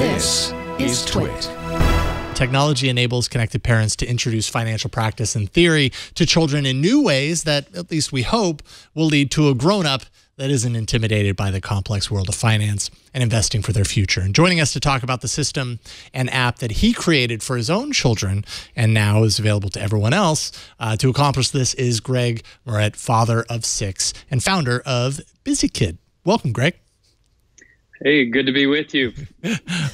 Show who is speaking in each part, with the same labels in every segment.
Speaker 1: This is TWiT.
Speaker 2: Technology enables connected parents to introduce financial practice and theory to children in new ways that, at least we hope, will lead to a grown-up that isn't intimidated by the complex world of finance and investing for their future. And joining us to talk about the system and app that he created for his own children and now is available to everyone else to accomplish this is Greg Murset, father of 6 and founder of BusyKid. Welcome, Greg.
Speaker 3: Hey, good to be with you.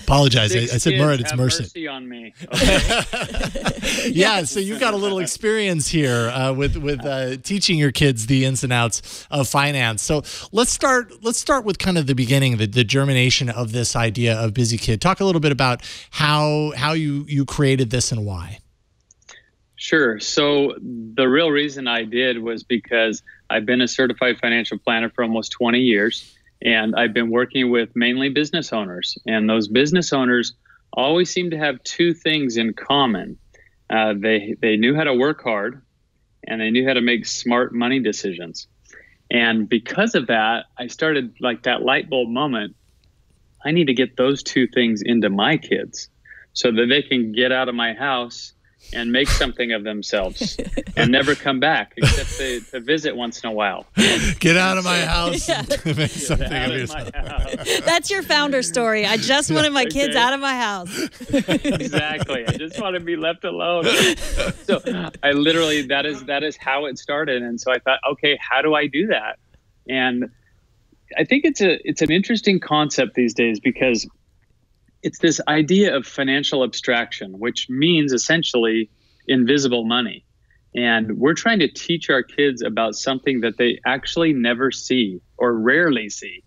Speaker 2: Apologize. I said Murset, it's Murset.
Speaker 3: Mercy on me. Okay.
Speaker 2: Yeah, so you got a little experience here with teaching your kids the ins and outs of finance. So let's start with kind of the beginning, the germination of this idea of BusyKid. Talk a little bit about how you created this and why.
Speaker 3: Sure. So the real reason I did was because I've been a certified financial planner for almost 20 years. And I've been working with mainly business owners. And those business owners always seem to have two things in common. They knew how to work hard, and they knew how to make smart money decisions. And because of that, I started like that light bulb moment. I need to get those two things into my kids so that they can get out of my house and make something of themselves and never come back except to visit once in a while.
Speaker 2: Get out of my house. Yeah. Make something of yourself.
Speaker 1: That's your founder story. I just wanted my kids out of my house.
Speaker 3: Exactly. I just want to be left alone. So I literally, that is how it started. And so I thought, okay, how do I do that? And I think it's an interesting concept these days because it's this idea of financial abstraction, which means essentially invisible money. And we're trying to teach our kids about something that they actually never see or rarely see.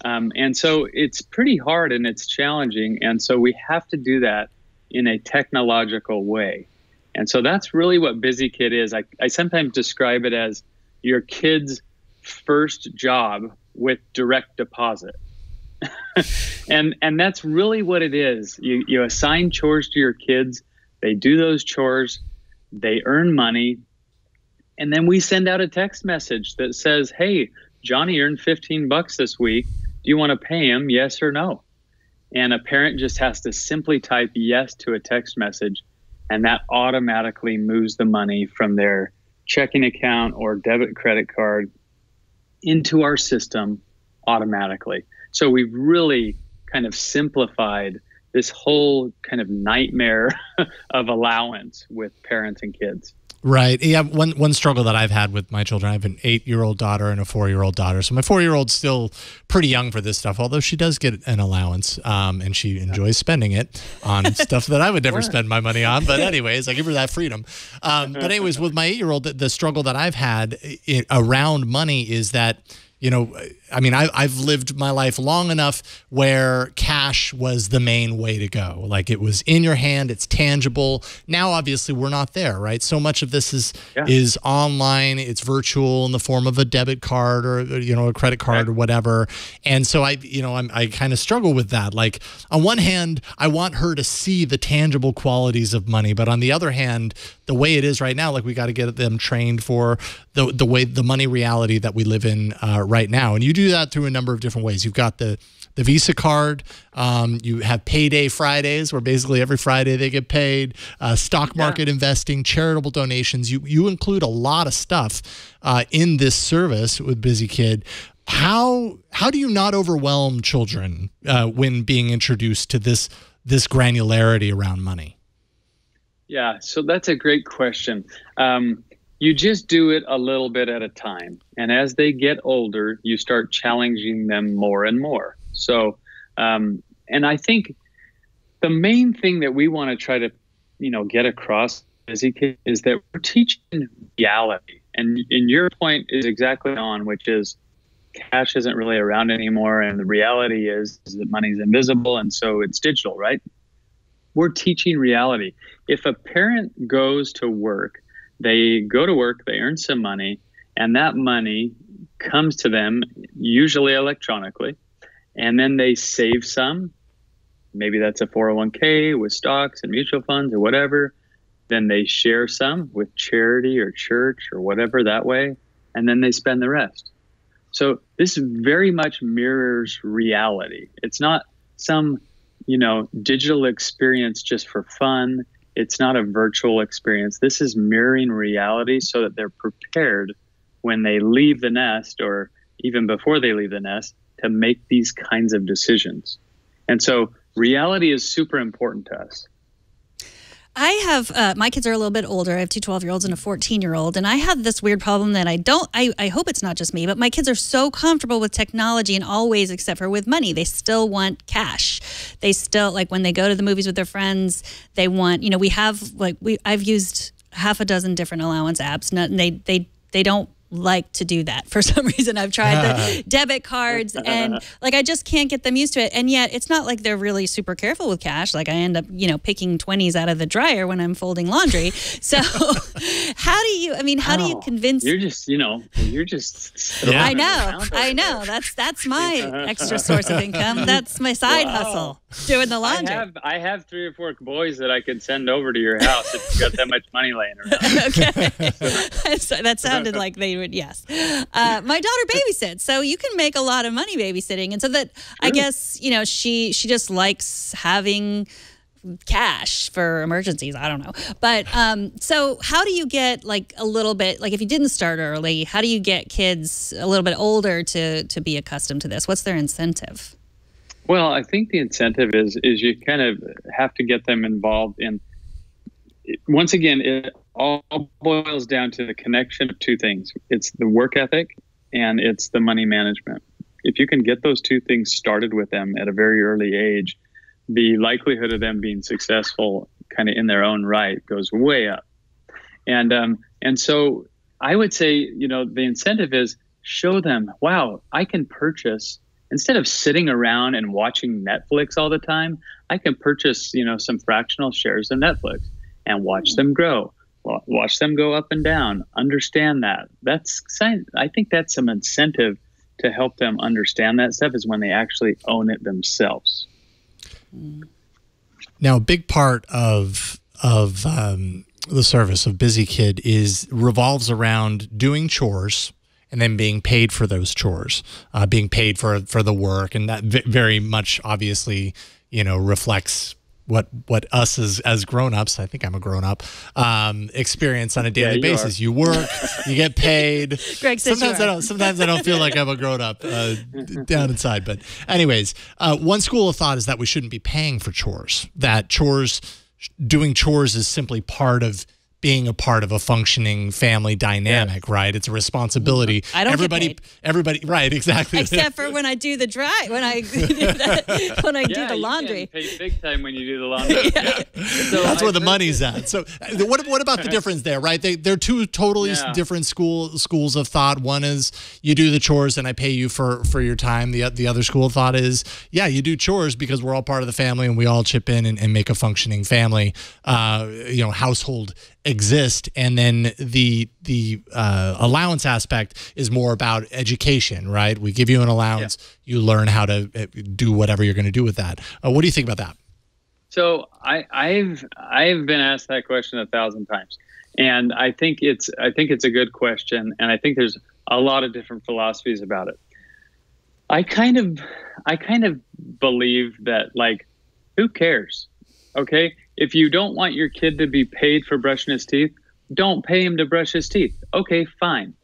Speaker 3: And so it's pretty hard and it's challenging. And so we have to do that in a technological way. And so that's really what BusyKid is. I sometimes describe it as your kid's first job with direct deposit. and that's really what it is. You assign chores to your kids. They do those chores. They earn money. And then we send out a text message that says, hey, Johnny earned $15 this week. Do you want to pay him? Yes or no? And a parent just has to simply type yes to a text message. And that automatically moves the money from their checking account or debit credit card into our system automatically. So we've really kind of simplified this whole kind of nightmare of allowance with parents and kids.
Speaker 2: Right. Yeah. One struggle that I've had with my children, I have an 8-year-old daughter and a 4-year-old daughter. So my 4-year-old's still pretty young for this stuff, although she does get an allowance and she enjoys spending it on stuff that I would never spend my money on. But anyways, I give her that freedom. But anyways, with my 8-year-old, the struggle that I've had around money is that, you know, I mean, I've lived my life long enough where cash was the main way to go. Like it was in your hand, it's tangible. Now, obviously, we're not there, right? So much of this is online. It's virtual in the form of a debit card or, you know, a credit card or whatever. And so I kind of struggle with that. Like on one hand, I want her to see the tangible qualities of money, but on the other hand, the way it is right now, like we got to get them trained for the money reality that we live in right now. And you do that through a number of different ways. You've got the Visa card. You have payday Fridays where basically every Friday they get paid, stock market investing, charitable donations. You include a lot of stuff in this service with BusyKid. How do you not overwhelm children when being introduced to this granularity around money?
Speaker 3: Yeah, so that's a great question. You just do it a little bit at a time. And as they get older, you start challenging them more and more. So, and I think the main thing that we want to try to, get across BusyKid is that we're teaching reality. And your point is exactly on, which is cash isn't really around anymore. And the reality is that money's invisible. And so it's digital, right? We're teaching reality. If a parent goes to work, they go to work, they earn some money, and that money comes to them, usually electronically, and then they save some. Maybe that's a 401k with stocks and mutual funds or whatever. Then they share some with charity or church or whatever that way, and then they spend the rest. So this very much mirrors reality. It's not some digital experience just for fun. It's not a virtual experience. This is mirroring reality so that they're prepared when they leave the nest, or even before they leave the nest, to make these kinds of decisions. And so reality is super important to us.
Speaker 1: I have, my kids are a little bit older. I have two 12-year-olds and a 14-year-old. And I have this weird problem that I hope it's not just me, but my kids are so comfortable with technology in all ways except for with money. They still want cash. They still, like when they go to the movies with their friends, they want, we have, I've used half a dozen different allowance apps. And they don't like to do that for some reason. I've tried the debit cards and I just can't get them used to it. And yet it's not like they're really super careful with cash. Like I end up, picking 20s out of the dryer when I'm folding laundry. So how do you convince?
Speaker 3: You're just,
Speaker 1: I know. That's my extra source of income. That's my side hustle, doing the laundry.
Speaker 3: I have 3 or 4 boys that I could send over to your house if you got that much money laying around.
Speaker 1: Okay. So that sounded like they would, yes. My daughter babysits, so you can make a lot of money babysitting. And so that, I guess, she just likes having cash for emergencies. I don't know. But so how do you get a little bit, if you didn't start early, how do you get kids a little bit older to be accustomed to this? What's their incentive?
Speaker 3: Well, I think the incentive is you kind of have to get them involved in, once again, it all boils down to the connection of 2 things. It's the work ethic and it's the money management. If you can get those 2 things started with them at a very early age, the likelihood of them being successful kind of in their own right goes way up. And so I would say, the incentive is show them, wow, I can purchase, instead of sitting around and watching Netflix all the time, I can purchase, some fractional shares of Netflix and watch them grow, watch them go up and down, understand that. I think that's some incentive to help them understand that stuff, is when they actually own it themselves.
Speaker 2: Now, a big part of the service of BusyKid revolves around doing chores and then being paid for those chores, being paid for the work, and that very much obviously reflects what us as grown-ups, I think I'm a grown-up, experience on a daily basis. You work, you get paid.
Speaker 1: Greg says
Speaker 2: sometimes I don't feel like I'm a grown-up down inside. But anyways, one school of thought is that we shouldn't be paying for chores, that doing chores is simply part of being a part of a functioning family dynamic, right? It's a responsibility.
Speaker 1: I don't get paid.
Speaker 2: Everybody, right? Exactly.
Speaker 1: Except for when I do the do the laundry.
Speaker 3: You pay big time when you do the laundry.
Speaker 2: So that's where the money's at. So what about the difference there, right? They're 2 totally different schools of thought. One is you do the chores and I pay you for your time. The other school of thought is, you do chores because we're all part of the family and we all chip in and make a functioning family, household exist. And then the allowance aspect is more about education, right? We give you an allowance, you learn how to do whatever you're going to do with that. What do you think about that?
Speaker 3: So I've been asked that question 1,000 times, and I think it's a good question, and I think there's a lot of different philosophies about it. I kind of believe that, who cares? Okay, if you don't want your kid to be paid for brushing his teeth, don't pay him to brush his teeth. Okay, fine.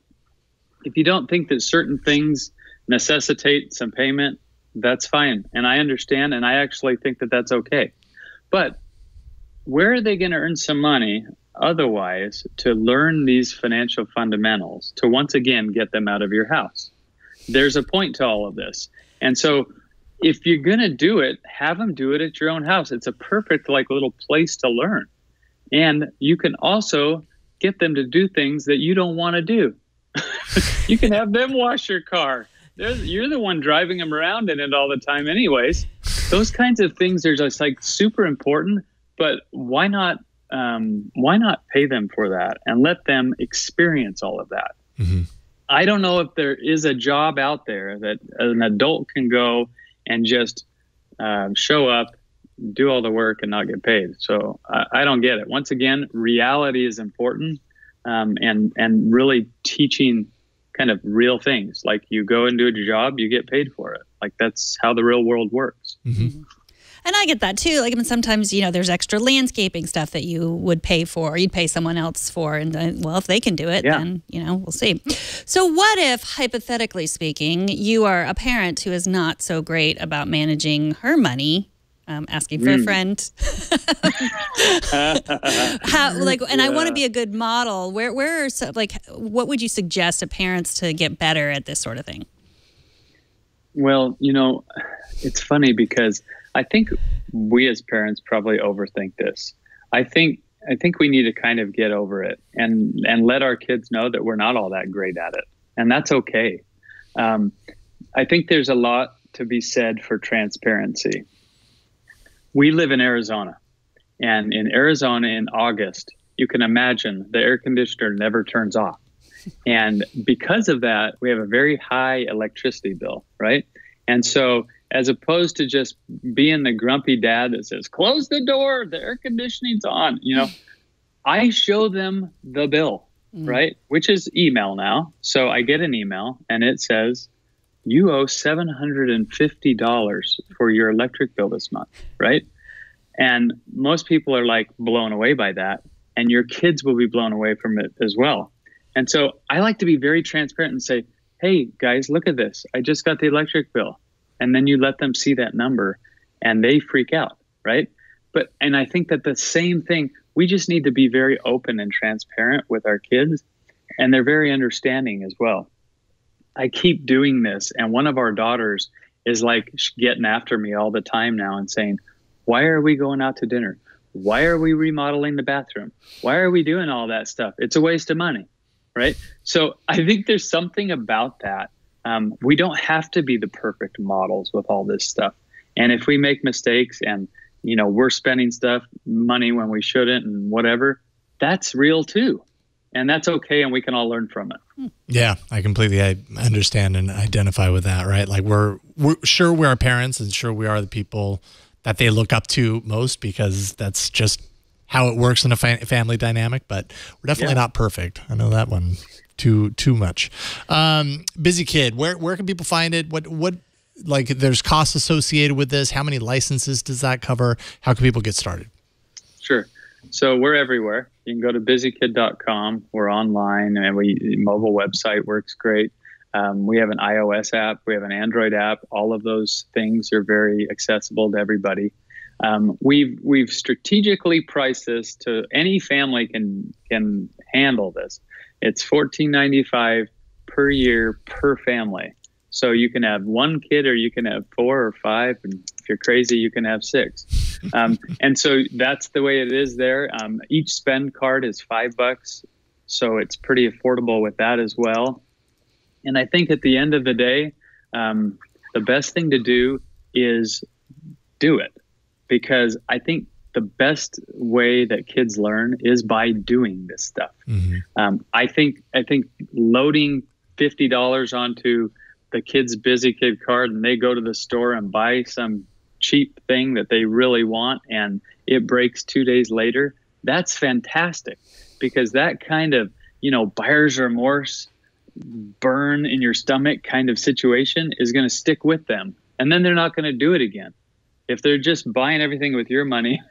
Speaker 3: If you don't think that certain things necessitate some payment, that's fine. And I understand, and I actually think that that's okay. But where are they going to earn some money otherwise to learn these financial fundamentals, to once again get them out of your house? There's a point to all of this. And so if you're going to do it, have them do it at your own house. It's a perfect little place to learn. And you can also get them to do things that you don't want to do. You can have them wash your car. You're the one driving them around in it all the time anyways. Those kinds of things are just super important, but why not pay them for that and let them experience all of that? Mm-hmm. I don't know if there is a job out there that an adult can go and just show up, do all the work, and not get paid. So I don't get it. Once again, reality is important, and really teaching kind of real things. Like you go and do a job, you get paid for it. That's how the real world works.
Speaker 2: Mm-hmm.
Speaker 1: And I get that too. Like, I mean, sometimes, there's extra landscaping stuff that you would pay for, or you'd pay someone else for. And well, if they can do it, then, we'll see. So what if, hypothetically speaking, you are a parent who is not so great about managing her money, asking for a friend. I want to be a good model. Where are what would you suggest to parents to get better at this sort of thing?
Speaker 3: Well, it's funny because I think we as parents probably overthink this. I think we need to kind of get over it and let our kids know that we're not all that great at it. And that's okay. I think there's a lot to be said for transparency. We live in Arizona, and in Arizona in August, you can imagine the air conditioner never turns off. And because of that, we have a very high electricity bill, right? And so as opposed to just being the grumpy dad that says, close the door, the air conditioning's on, I show them the bill, right? Which is email now. So I get an email and it says, you owe $750 for your electric bill this month, right? And most people are like blown away by that. And your kids will be blown away from it as well. And so I like to be very transparent and say, hey, guys, look at this. I just got the electric bill. And then you let them see that number and they freak out, right? And I think that the same thing, we just need to be very open and transparent with our kids. And they're very understanding as well. I keep doing this. And one of our daughters is like getting after me all the time now and saying, why are we going out to dinner? Why are we remodeling the bathroom? Why are we doing all that stuff? It's a waste of money. Right. So I think there's something about that. We don't have to be the perfect models with all this stuff. And if we make mistakes and, we're spending money when we shouldn't and whatever, that's real too. And that's okay. And we can all learn from it.
Speaker 2: Yeah, I completely understand and identify with that. Right. Like we're sure we're parents and sure we are the people that they look up to most because that's just how it works in a family dynamic, but we're definitely not perfect. I know that one too much. BusyKid, where can people find it? What there's costs associated with this? How many licenses does that cover? How can people get started?
Speaker 3: Sure. So we're everywhere. You can go to busykid.com. We're online and mobile website works great. We have an iOS app. We have an Android app. All of those things are very accessible to everybody. We've strategically priced this to any family can handle this. It's $14.95 per year per family. So you can have one kid or you can have 4 or 5. And if you're crazy, you can have 6. And so that's the way it is there. Each spend card is $5. So it's pretty affordable with that as well. And I think at the end of the day, the best thing to do is do it. Because I think the best way that kids learn is by doing this stuff. I think loading $50 onto the kid's BusyKid card and they go to the store and buy some cheap thing that they really want and it breaks 2 days later, that's fantastic. Because that kind of, buyer's remorse, burn in your stomach kind of situation is going to stick with them. And then they're not going to do it again. If they're just buying everything with your money,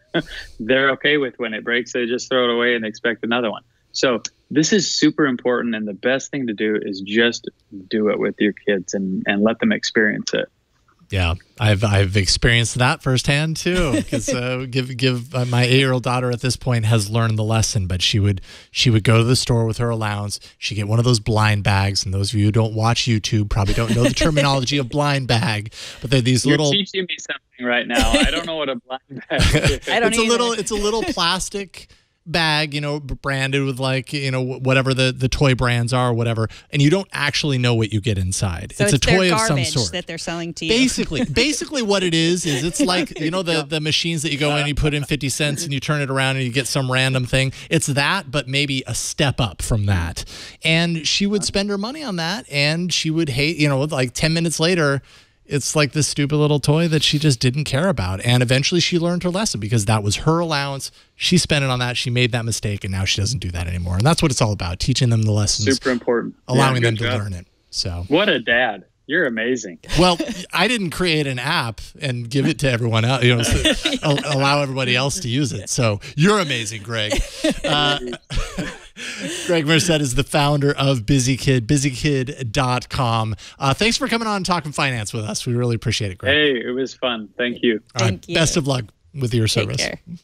Speaker 3: they're okay with when it breaks. They just throw it away and expect another one. So this is super important. And the best thing to do is just do it with your kids and let them experience it.
Speaker 2: Yeah, I've experienced that firsthand too. Because give my 8-year-old daughter at this point has learned the lesson, but she would go to the store with her allowance. She'd get one of those blind bags, and those of you who don't watch YouTube probably don't know the terminology of blind bag. But they're these little.
Speaker 3: You're teaching me something right now. I don't know what a blind bag is.
Speaker 1: I don't either.
Speaker 2: It's a little plastic bag, branded with whatever the toy brands are or whatever, and you don't actually know what you get inside.
Speaker 1: So
Speaker 2: it's a toy of some sort
Speaker 1: that they're selling to you.
Speaker 2: Basically what it is it's like, the machines that you go in, you put in 50 cents and you turn it around and you get some random thing. It's that, but maybe a step up from that. And she would spend her money on that and she would hate, 10 minutes later, it's like this stupid little toy that she just didn't care about. And eventually she learned her lesson because that was her allowance. She spent it on that. She made that mistake, and now she doesn't do that anymore. And that's what it's all about, teaching them the lessons.
Speaker 3: Super important.
Speaker 2: Allowing them to learn it. So
Speaker 3: what a dad. You're amazing.
Speaker 2: Well, I didn't create an app and give it to everyone else, allow everybody else to use it. So you're amazing, Greg. Greg Murset is the founder of BusyKid, busykid.com. Thanks for coming on and talking finance with us. We really appreciate it, Greg.
Speaker 3: Hey, it was fun. Thank you.
Speaker 1: Thank you.
Speaker 2: Best of luck with your service.
Speaker 1: Take care.